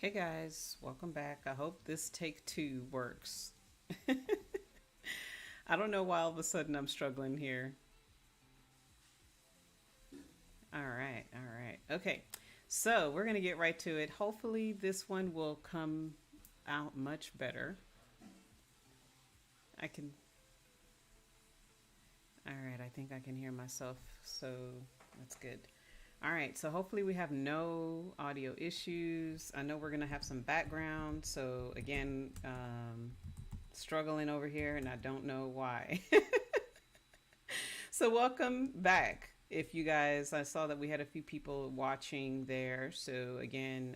Hey guys, welcome back. I hope this take two works. I don't know why all of a sudden I'm struggling here. All right. Okay, so we're gonna get right to it. Hopefully, this one will come out much better. I can. All right, I think I can hear myself, so that's good. All right, so hopefully we have no audio issues. I know we're gonna have some background, so again, struggling over here, and I don't know why. So welcome back. If you guys, I saw that we had a few people watching there. So again,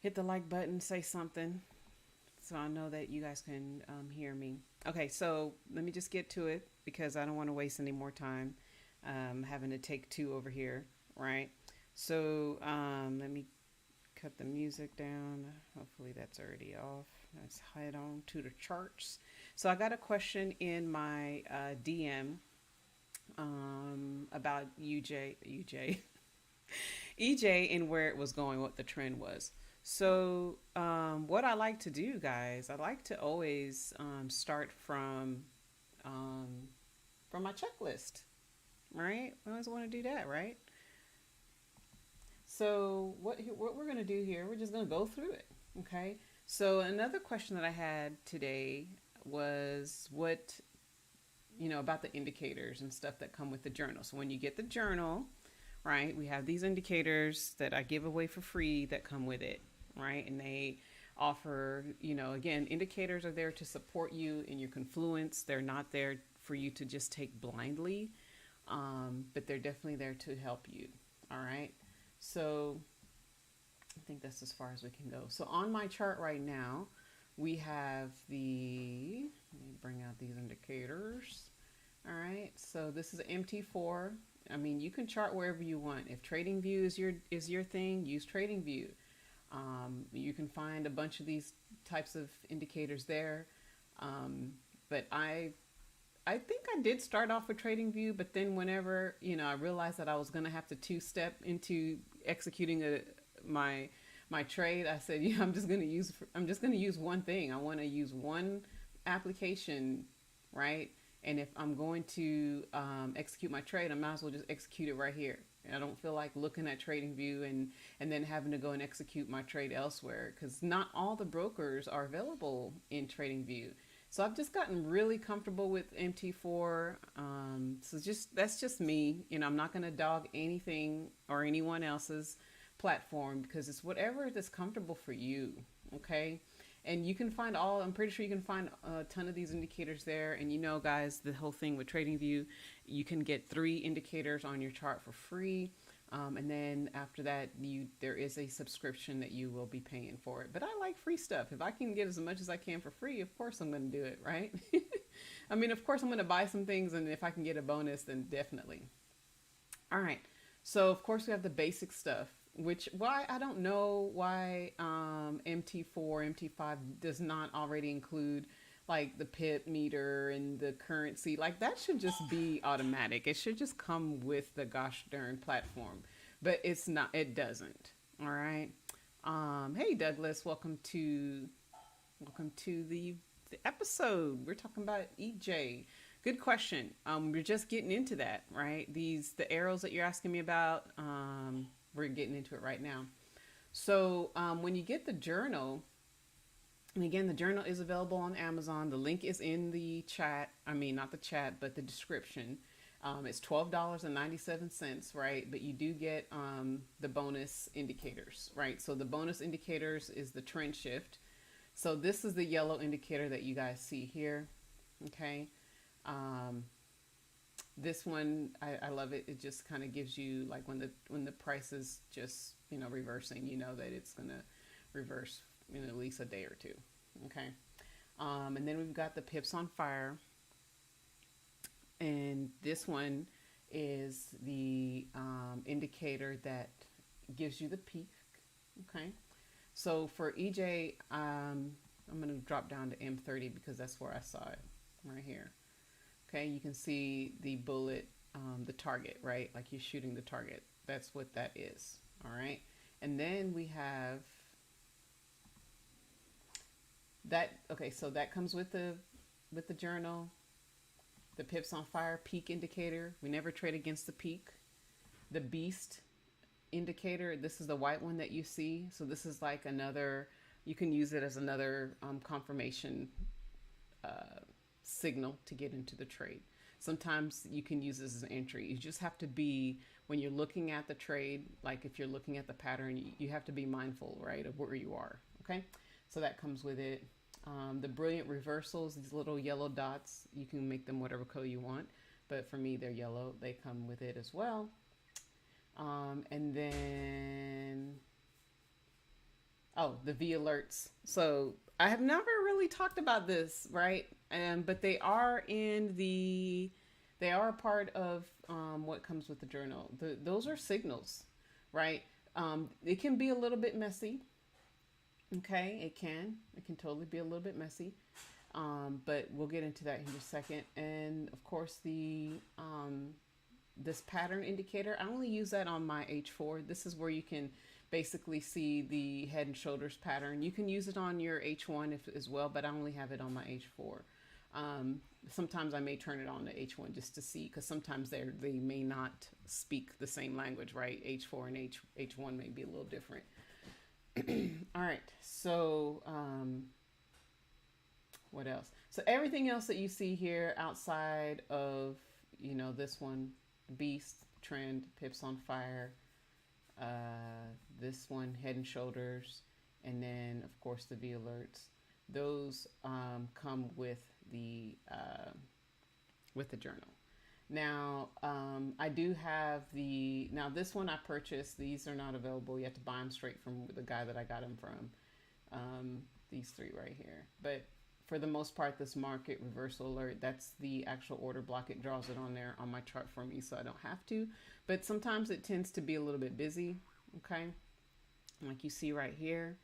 hit the like button, say something, so I know that you guys can hear me. Okay, so let me just get to it because I don't want to waste any more time having to take two over here, right? So let me cut the music down. Hopefully that's already off. Let's head on to the charts. So I got a question in my DM about EJ and where it was going, what the trend was. So what I like to do, guys, I like to always start um, from my checklist, right? I always want to do that, right? So what we're gonna do here, we're just gonna go through it, okay? So another question that I had today was what about the indicators and stuff that come with the journal. So when you get the journal, right, we have these indicators that I give away for free that come with it, right, and they offer, again, indicators are there to support you in your confluence. They're not there for you to just take blindly, but they're definitely there to help you. All right. So I think that's as far as we can go. So on my chart right now, we have let me bring out these indicators. All right, so this is MT4. I mean, you can chart wherever you want. If TradingView is your thing, use TradingView. You can find a bunch of these types of indicators there. But I think I did start off with TradingView, but then whenever I realized that I was gonna have to two-step into executing my trade, I said, yeah, I'm just gonna use one thing. I want to use one application, right? And if I'm going to execute my trade, I might as well just execute it right here. And I don't feel like looking at TradingView and then having to go and execute my trade elsewhere, because not all the brokers are available in TradingView. So I've just gotten really comfortable with MT4. So that's just me. I'm not going to dog anything or anyone else's platform because it's whatever that's comfortable for you. Okay. And you can find I'm pretty sure you can find a ton of these indicators there. And guys, the whole thing with TradingView, you can get 3 indicators on your chart for free. And then after that, there is a subscription that you will be paying for it. But I like free stuff. If I can get as much as I can for free, of course I'm going to do it, right? I mean, of course I'm going to buy some things, and if I can get a bonus, then definitely. All right. So of course we have the basic stuff, which why I don't know why MT4, MT5 does not already include like the pip meter and the currency. Like that should just be automatic. It should just come with the gosh darn platform, but it's not. It doesn't. All right. Hey Douglas, welcome to the episode. We're talking about EJ. Good question. We're just getting into that, right? The arrows that you're asking me about. We're getting into it right now. So when you get the journal, and again, the journal is available on Amazon. The link is in the chat. I mean, not the chat, but the description. It's $12.97, right? But you do get the bonus indicators, right? So the bonus indicators is the trend shift. So this is the yellow indicator that you guys see here, okay? Um, this one, I love it. It just kind of gives you like when the price is just reversing, that it's gonna reverse in at least a day or two. Okay, and then we've got the pips on fire, and this one is the indicator that gives you the peak. Okay, so for EJ, I'm gonna drop down to M30 because that's where I saw it right here. Okay, you can see the bullet, the target, right? Like you're shooting the target. That's what that is. All right. And then we have that. Okay, so that comes with the journal. The pips on fire peak indicator. We never trade against the peak. The beast indicator. This is the white one that you see. So this is like another, you can use it as another confirmation signal to get into the trade. Sometimes you can use this as an entry. You just have to be, when you're looking at the trade, like if you're looking at the pattern, you have to be mindful, right, of where you are. Okay, so that comes with it. The brilliant reversals, these little yellow dots, you can make them whatever color you want, but for me they're yellow. They come with it as well. And then, oh, the V alerts. So I have never really talked about this, right? But they are they are a part of what comes with the journal. Those are signals, right? It can be a little bit messy. Okay, it can totally be a little bit messy. But we'll get into that in a second. And of course, this pattern indicator, I only use that on my H4. This is where you can basically see the head and shoulders pattern. You can use it on your H1 as well, but I only have it on my H4. Sometimes I may turn it on to H1 just to see, because sometimes they may not speak the same language, right? H4 and H1 may be a little different. All right, so what else? So everything else that you see here outside of, this one, beast, trend, pips on fire, this one, head and shoulders, and then of course the V alerts, those come with the journal. Now, I do have now this one I purchased. These are not available. You have to buy them straight from the guy that I got them from. These three right here. But for the most part, this market reversal alert, that's the actual order block. It draws it on there on my chart for me, so I don't have to. But sometimes it tends to be a little bit busy, okay? Like you see right here.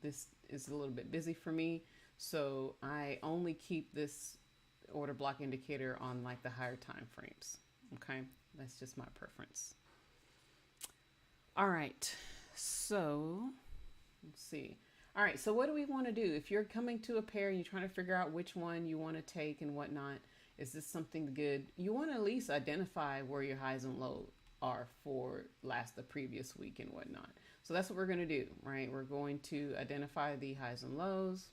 This is a little bit busy for me, so I only keep this order block indicator on like the higher time frames. Okay, that's just my preference. All right, so let's see. All right, so what do we want to do if you're coming to a pair and you're trying to figure out which one you want to take and whatnot? Is this something good? You want to at least identify where your highs and lows are for the previous week and whatnot. So that's what we're going to do, right? We're going to identify the highs and lows.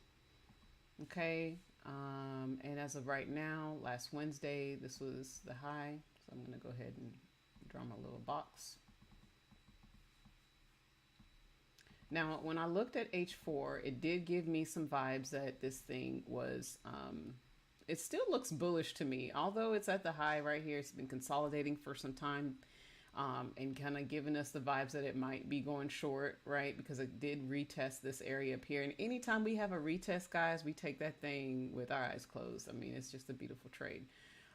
Okay. And as of right now, last Wednesday, this was the high. So I'm going to go ahead and draw my little box. Now, when I looked at H4, it did give me some vibes that this thing was, it still looks bullish to me. Although it's at the high right here, it's been consolidating for some time. And kind of giving us the vibes that it might be going short, right? Because it did retest this area up here. And anytime we have a retest, guys, we take that thing with our eyes closed. I mean, it's just a beautiful trade.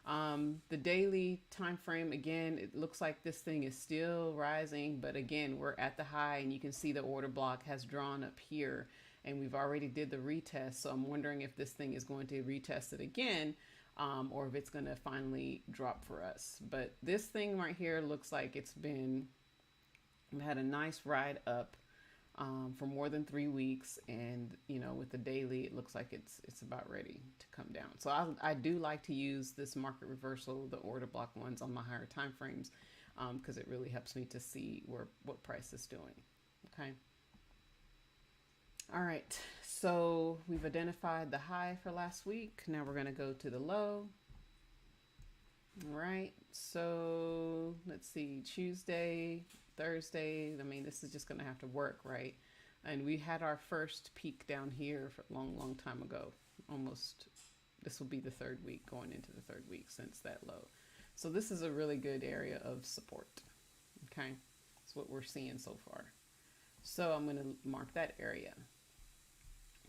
The daily time frame, again, it looks like this thing is still rising. But again, we're at the high and you can see the order block has drawn up here. And we've already did the retest. So I'm wondering if this thing is going to retest it again. Or if it's going to finally drop for us. But this thing right here looks like it's had a nice ride up for more than 3 weeks. And, with the daily, it looks like it's about ready to come down. So I do like to use this market reversal, the order block ones on my higher time frames, because it really helps me to see what price is doing. Okay. All right, so we've identified the high for last week. Now we're going to go to the low. All right, so let's see, Tuesday, Thursday. I mean, this is just going to have to work, right? And we had our first peak down here for a long time ago. This will be the third week, going into the third week since that low. So this is a really good area of support. Okay, that's what we're seeing so far. So I'm going to mark that area.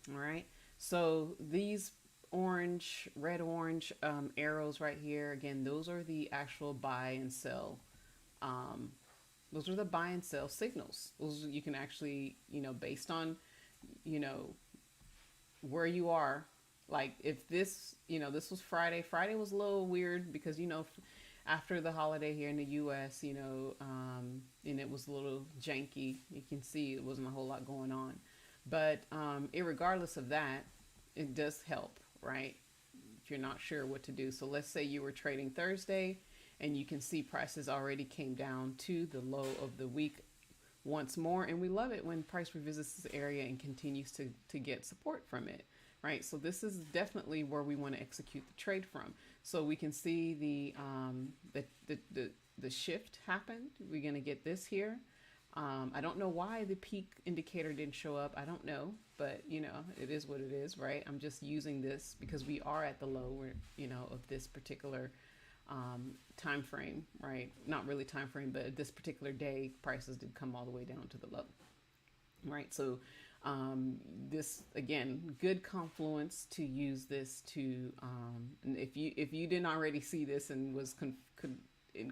All right, so these red orange arrows right here, again, those are the actual buy and sell. Those are the buy and sell signals. Those you can actually, based on, where you are. Like if this, this was Friday. Friday was a little weird because, after the holiday here in the U.S., and it was a little janky. You can see it wasn't a whole lot going on. But irregardless of that, it does help, right? If you're not sure what to do. So let's say you were trading Thursday and you can see prices already came down to the low of the week once more. And we love it when price revisits this area and continues to get support from it, right? So this is definitely where we want to execute the trade from. So we can see the shift happened. We're going to get this here. I don't know why the peak indicator didn't show up. I don't know, but it is what it is, right? I'm just using this because we are at the low, of this particular time frame, right? Not really time frame, but this particular day, prices did come all the way down to the low, right? So this again, good confluence to use this to, if you didn't already see this and was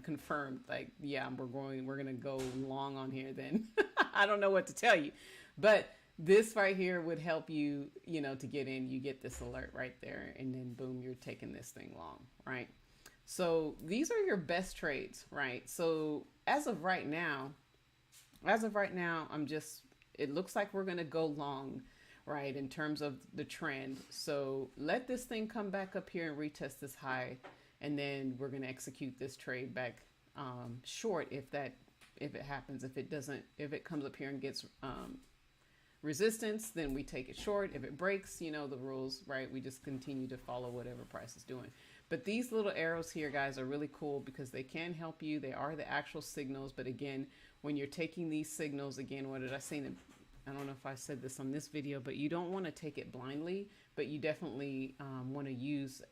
confirmed, like, yeah, we're gonna go long on here, then I don't know what to tell you, but this right here would help you, to get in. You get this alert right there, and then boom, you're taking this thing long, right? So these are your best trades, right? So as of right now, it looks like we're gonna go long, right, in terms of the trend. So let this thing come back up here and retest this high, and then we're going to execute this trade back short if it happens. If it comes up here and gets resistance, then we take it short. If it breaks, the rules, right? We just continue to follow whatever price is doing. But these little arrows here, guys, are really cool because they can help you. They are the actual signals. But again, when you're taking these signals, again, what did I say? I don't know if I said this on this video, but you don't want to take it blindly, but you definitely want to use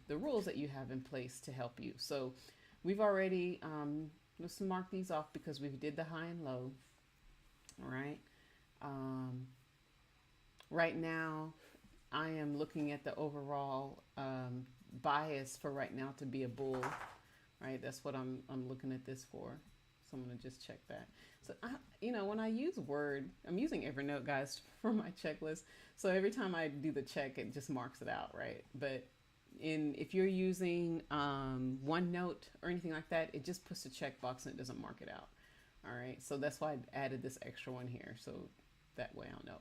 the rules that you have in place to help you. So we've already, let's mark these off because we did the high and low. All right. Right now, I am looking at the overall bias for right now to be a bull, right? That's what I'm looking at this for. So I'm going to just check that. So, when I use Word, I'm using Evernote, guys, for my checklist. So every time I do the check, it just marks it out, right? But if you're using OneNote or anything like that, it just puts a checkbox and it doesn't mark it out. All right. So that's why I added this extra one here. So that way I'll know.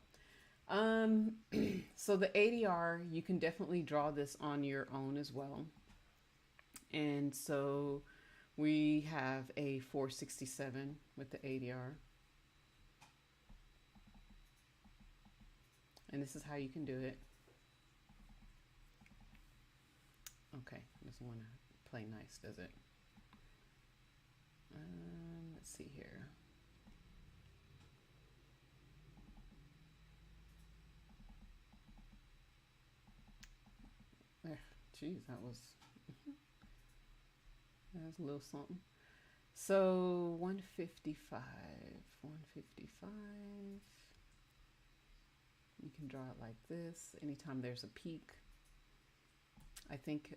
So the ADR, you can definitely draw this on your own as well. And so we have a 467 with the ADR. And this is how you can do it. Okay, doesn't want to play nice, does it? Let's see here. Geez, that was a little something. So 155. You can draw it like this. Anytime there's a peak, I think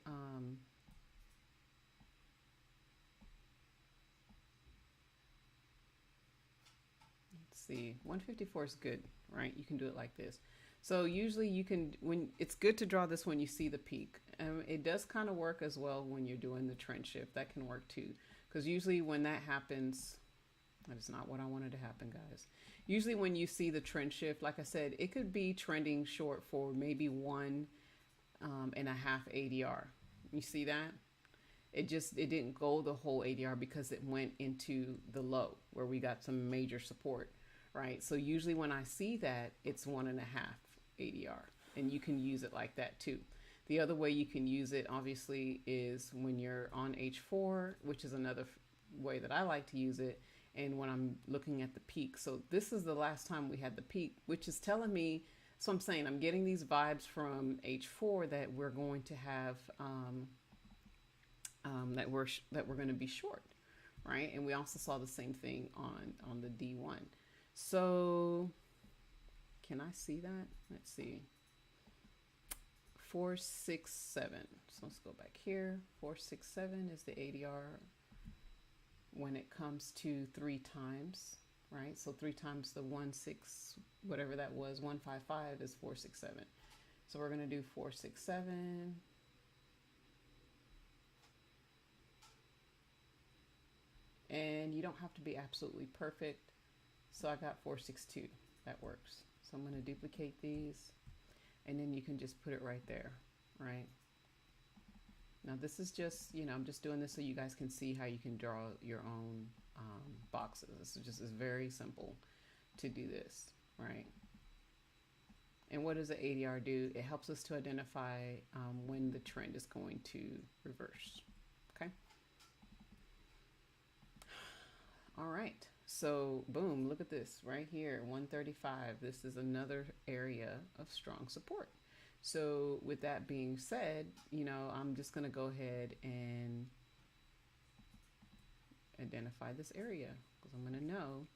let's see, 154 is good, right? You can do it like this. So usually you can, when it's good to draw this when you see the peak. It does kind of work as well when you're doing the trend shift. That can work too. Because usually when that happens, that is not what I wanted to happen, guys. Usually when you see the trend shift, like I said, it could be trending short for maybe 1.5 ADR. You see that? It didn't go the whole ADR because it went into the low where we got some major support, right? So usually when I see that, it's 1.5 ADR, and you can use it like that too. The other way you can use it, obviously, is when you're on H4, which is another way that I like to use it, and when I'm looking at the peak. So this is the last time we had the peak, which is telling me, so I'm saying I'm getting these vibes from H4 that we're going to have, that we're going to be short, right? And we also saw the same thing on the D1. So can I see that? Let's see. 467. So let's go back here. 467 is the ADR when it comes to 3 times, right? So 3 times the 16, whatever that was, 155 is 467. So we're going to do 467. And you don't have to be absolutely perfect. So I got 462. That works. So I'm going to duplicate these, and then you can just put it right there, right? Now this is just, I'm just doing this so you guys can see how you can draw your own boxes. This is just is very simple to do this, right? And what does the ADR do? It helps us to identify when the trend is going to reverse, okay? All right, so boom, look at this right here, 135. This is another area of strong support. So with that being said, I'm just going to go ahead and identify this area because I'm going to know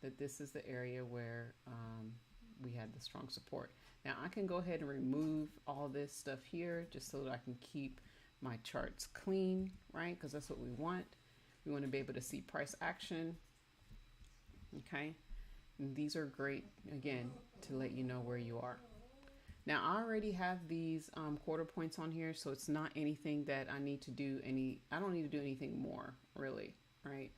that this is the area where we had the strong support. Now I can go ahead and remove all this stuff here just so that I can keep my charts clean, right? Because that's what we want. We want to be able to see price action. Okay. And these are great, again, to let you know where you are. Now I already have these quarter points on here, so it's not anything that I need to do I don't need to do anything more really, right?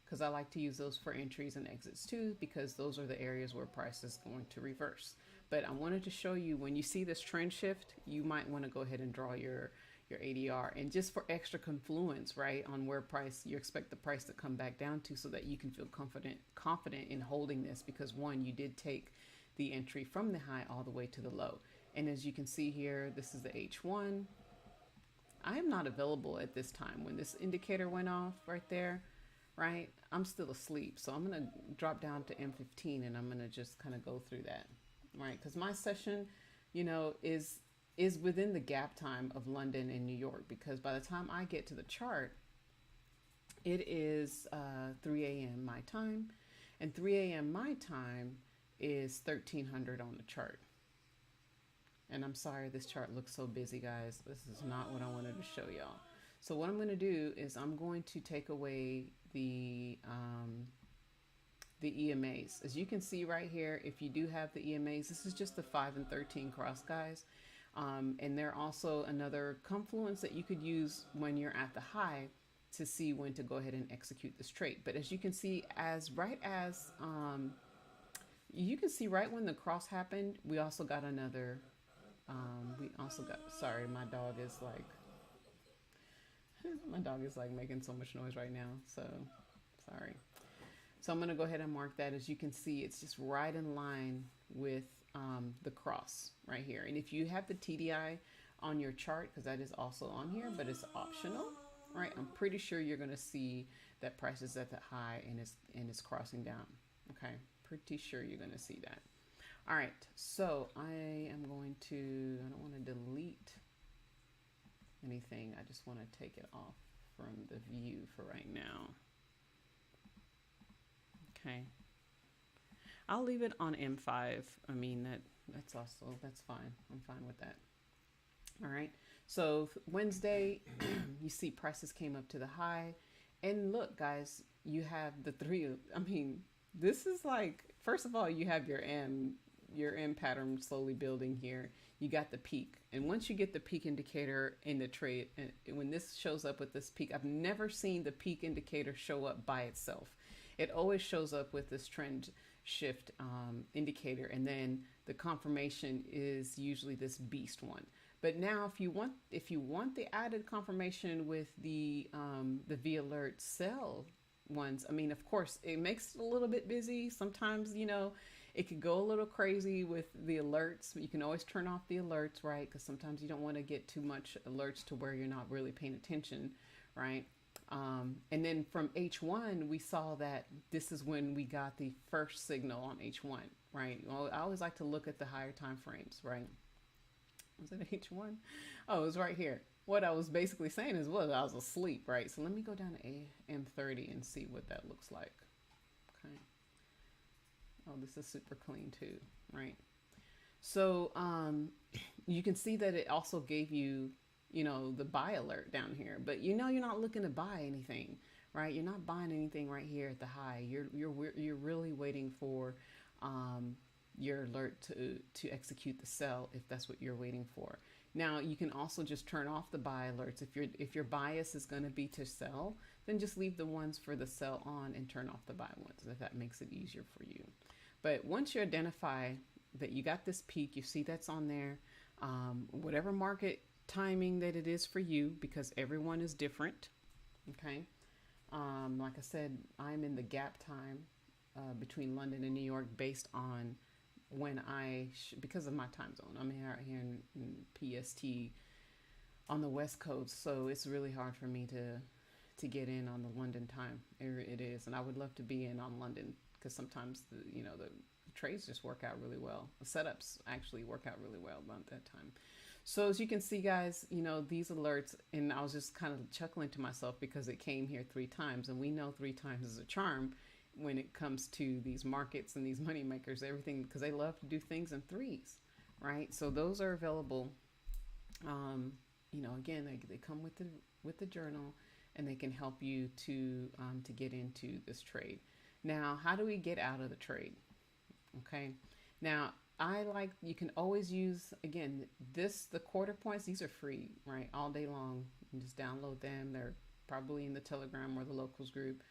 Because I like to use those for entries and exits too, because those are the areas where price is going to reverse. But I wanted to show you when you see this trend shift, you might want to go ahead and draw your ADR, and just for extra confluence, right, on where price you expect the price to come back down to, so that you can feel confident in holding this, because one, you did take the entry from the high all the way to the low. And as you can see here, this is the H1. I am not available at this time. When this indicator went off right there, right, I'm still asleep. So I'm going to drop down to M15 and I'm going to just kind of go through that, right? Because my session, is within the gap time of London and New York, because by the time I get to the chart, it is 3 a.m. my time, and 3 a.m. my time is 1300 on the chart. And I'm sorry this chart looks so busy, guys. This is not what I wanted to show y'all. So what I'm going to do is I'm going to take away the EMAs. As you can see right here, if you do have the EMAs, this is just the 5 and 13 cross, guys. And they're also another confluence that you could use when you're at the high to see when to go ahead and execute this trade. But as you can see, you can see right when the cross happened, we also got another, sorry, my dog is like making so much noise right now. So sorry. So I'm going to go ahead and mark that. As you can see, it's just right in line with the cross right here. And if you have the TDI on your chart, because that is also on here, but it's optional, right? I'm pretty sure you're going to see that price is at the high and it's crossing down. Okay. Pretty sure you're going to see that. All right. So I don't want to delete anything. I just want to take it off from the view for right now. Okay. I'll leave it on M5. I mean, that's fine. I'm fine with that. All right. So Wednesday, you see prices came up to the high, and look, guys, you have the three. I mean, this is like, first of all, you have your M pattern slowly building here. You got the peak, and once you get the peak indicator in the trade, and when this shows up with this peak, I've never seen the peak indicator show up by itself. It always shows up with this trend shift indicator, and then the confirmation is usually this beast one. But now if you want the added confirmation with the V alert sell ones, I mean, of course it makes it a little bit busy sometimes. It could go a little crazy with the alerts. You can always turn off the alerts, right? Because sometimes you don't want to get too much alerts to where you're not really paying attention, right? And then from H1, we saw that this is when we got the first signal on H1, right? Well, I always like to look at the higher time frames, right? Was it H1? Oh, it was right here. What I was basically saying is, well, I was asleep, right? So let me go down to M30 and see what that looks like. Okay. Oh, this is super clean too, right? So you can see that it also gave you, the buy alert down here, but you're not looking to buy anything, right? You're not buying anything right here at the high. You're really waiting for your alert to execute the sell, if that's what you're waiting for. Now you can also just turn off the buy alerts. If your bias is going to be to sell, then just leave the ones for the sell on and turn off the buy ones if that makes it easier for you. But once you identify that you got this peak, you see that's on there, whatever market timing that it is for you, because everyone is different. Okay. Like I said, I'm in the gap time between London and New York based on when because of my time zone. I'm out here in PST on the West Coast, so it's really hard for me to get in on the London time. It is, and I would love to be in on London because sometimes the trades just work out really well. The setups actually work out really well about that time. So as you can see, guys, these alerts, and I was just kind of chuckling to myself because it came here 3 times, and we know 3 times is a charm when it comes to these markets and these money makers, everything, because they love to do things in 3s, right? So those are available. Again, they come with the journal, and they can help you to get into this trade. Now, how do we get out of the trade? Okay. Now, you can always use, again, the quarter points. These are free, right? All day long. You just download them. They're probably in the Telegram or the locals group,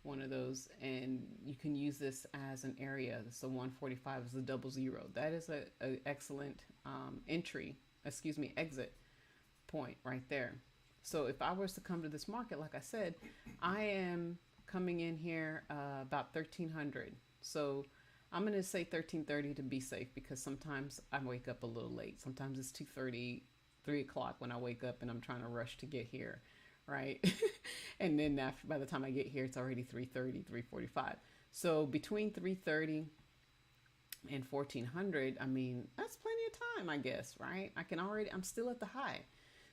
one of those. And you can use this as an area. So 145 is the 00. That is a excellent exit point right there. So if I was to come to this market, like I said, I am coming in here about 1300. So I'm going to say 1330 to be safe, because sometimes I wake up a little late. Sometimes it's 2:30, 3 o'clock when I wake up and I'm trying to rush to get here, right? And then by the time I get here, it's already 3:30, 3:45. So between 3:30 and 1400, I mean, that's plenty of time, I guess, right? I'm still at the high.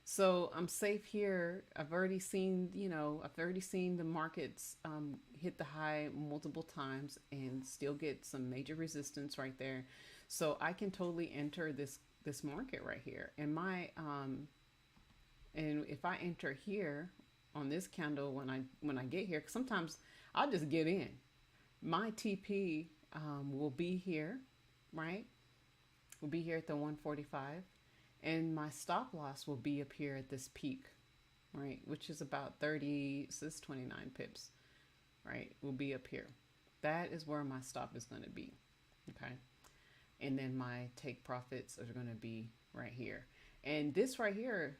So I'm safe here. I've already seen the markets hit the high multiple times and still get some major resistance right there. So I can totally enter this market right here. And and if I enter here on this candle when I get here, 'cause sometimes I'll just get in. My TP will be here, right? Will be here at the 145. And my stop loss will be up here at this peak, right? Which is about 29 pips, right? Will be up here. That is where my stop is going to be, okay? And then my take profits are going to be right here. And this right here,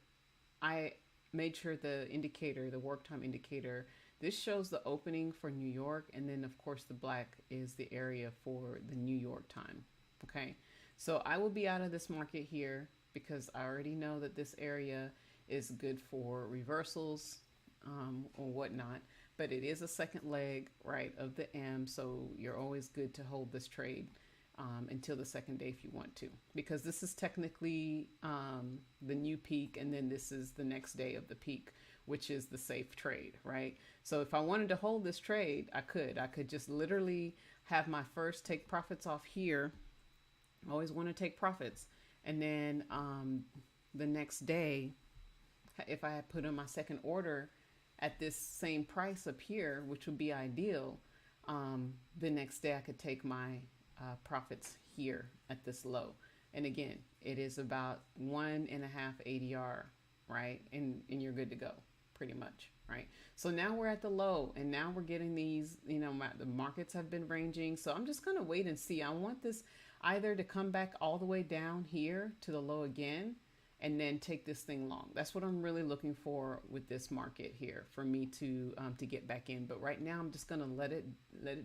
I made sure the indicator, the work time indicator, this shows the opening for New York. And then of course the black is the area for the New York time, okay? So I will be out of this market here, because I already know that this area is good for reversals or whatnot, but it is a second leg, right, of the M. So you're always good to hold this trade until the second day if you want to, because this is technically the new peak, and then this is the next day of the peak, which is the safe trade, right? So if I wanted to hold this trade, I could just literally have my first take profits off here. I always want to take profits. And then the next day, if I had put in my second order at this same price up here, which would be ideal, the next day I could take my profits here at this low. And again, it is about 1.5 ADR, right? And you're good to go, pretty much, right? So now we're at the low, and now we're getting these, the markets have been ranging. So I'm just going to wait and see. I want this either to come back all the way down here to the low again, and then take this thing long. That's what I'm really looking for with this market here, for me to get back in. But right now I'm just gonna let it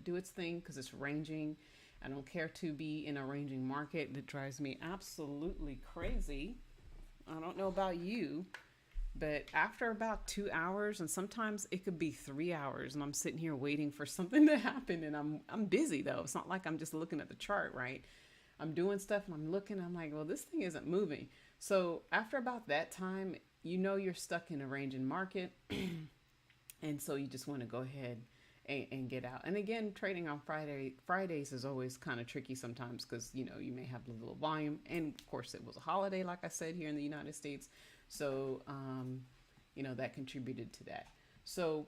do its thing, because it's ranging. I don't care to be in a ranging market. That drives me absolutely crazy. I don't know about you, but after about 2 hours, and sometimes it could be 3 hours, and I'm sitting here waiting for something to happen, and I'm busy though. It's not like I'm just looking at the chart, right? I'm doing stuff and I'm looking, I'm like, well, this thing isn't moving. So after about that time, you're stuck in a ranging market. And so you just want to go ahead and get out. And again, trading on Fridays is always kind of tricky sometimes, because, you may have a little volume. And of course it was a holiday, like I said, here in the United States. So, that contributed to that. So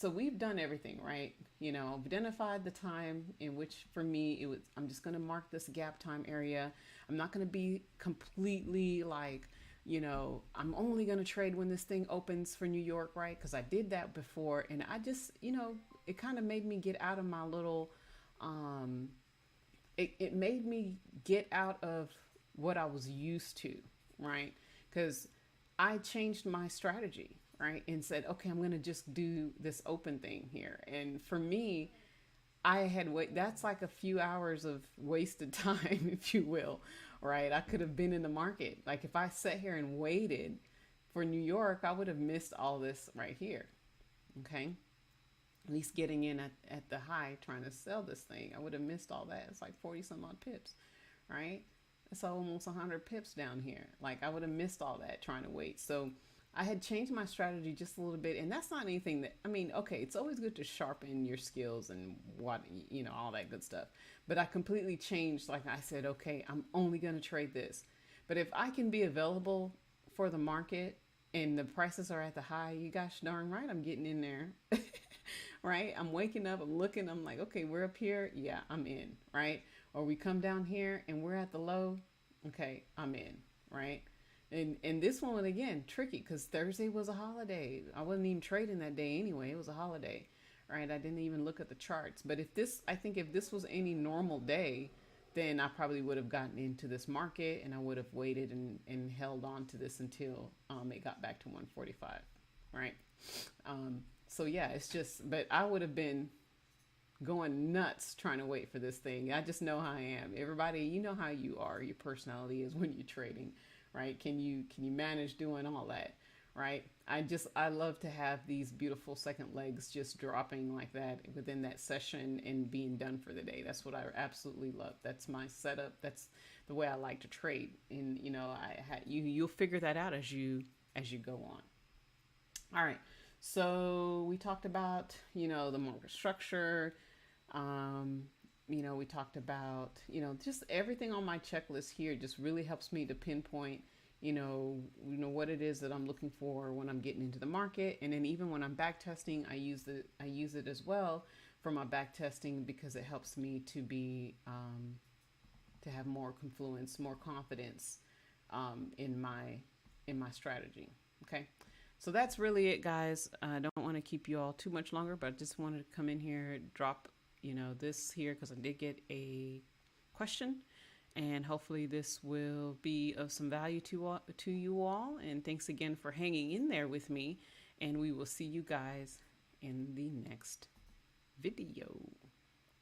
we've done everything, right? I've identified the time in which, for me, I'm just going to mark this gap time area. I'm not going to be completely like I'm only going to trade when this thing opens for New York, right? Because I did that before. And I just, it kind of made me get out of my little, um, it made me get out of what I was used to, right? Because I changed my strategy, right? And said, okay, I'm going to just do this open thing here. And for me, I had that's like a few hours of wasted time, if you will, right? I could have been in the market. Like if I sat here and waited for New York, I would have missed all this right here. Okay. At least getting in at the high trying to sell this thing, I would have missed all that. It's like 40 some odd pips, right? It's almost 100 pips down here. Like I would have missed all that trying to wait. So I had changed my strategy just a little bit, and that's not anything that, I mean, okay, it's always good to sharpen your skills and all that good stuff. But I completely changed. Like I said, okay, I'm only going to trade this. But if I can be available for the market and the prices are at the high, you gosh darn right, I'm getting in there. Right? I'm waking up, I'm looking, I'm like, okay, we're up here. Yeah, I'm in, right? Or we come down here and we're at the low. Okay, I'm in, right? And this one, again, tricky because Thursday was a holiday. I wasn't even trading that day anyway. It was a holiday, right? I didn't even look at the charts. But I think if this was any normal day, then I probably would have gotten into this market and I would have waited and held on to this until it got back to 145, right? So yeah, it's just, but I would have been going nuts trying to wait for this thing. I just know how I am. Everybody, you know how you are, your personality is when you're trading, right? Can you manage doing all that, right? I love to have these beautiful second legs just dropping like that within that session and being done for the day. That's what I absolutely love. That's my setup. That's the way I like to trade. And you'll figure that out as you go on. All right. So we talked about, the market structure. We talked about, just everything on my checklist here just really helps me to pinpoint, what it is that I'm looking for when I'm getting into the market. And then even when I'm back testing, I use it as well for my back testing because it helps me to be, to have more confluence, more confidence, in my strategy. Okay. So that's really it, guys. I don't want to keep you all too much longer, but I just wanted to come in here, drop, this here because I did get a question, and hopefully this will be of some value to you all. And thanks again for hanging in there with me, and we will see you guys in the next video.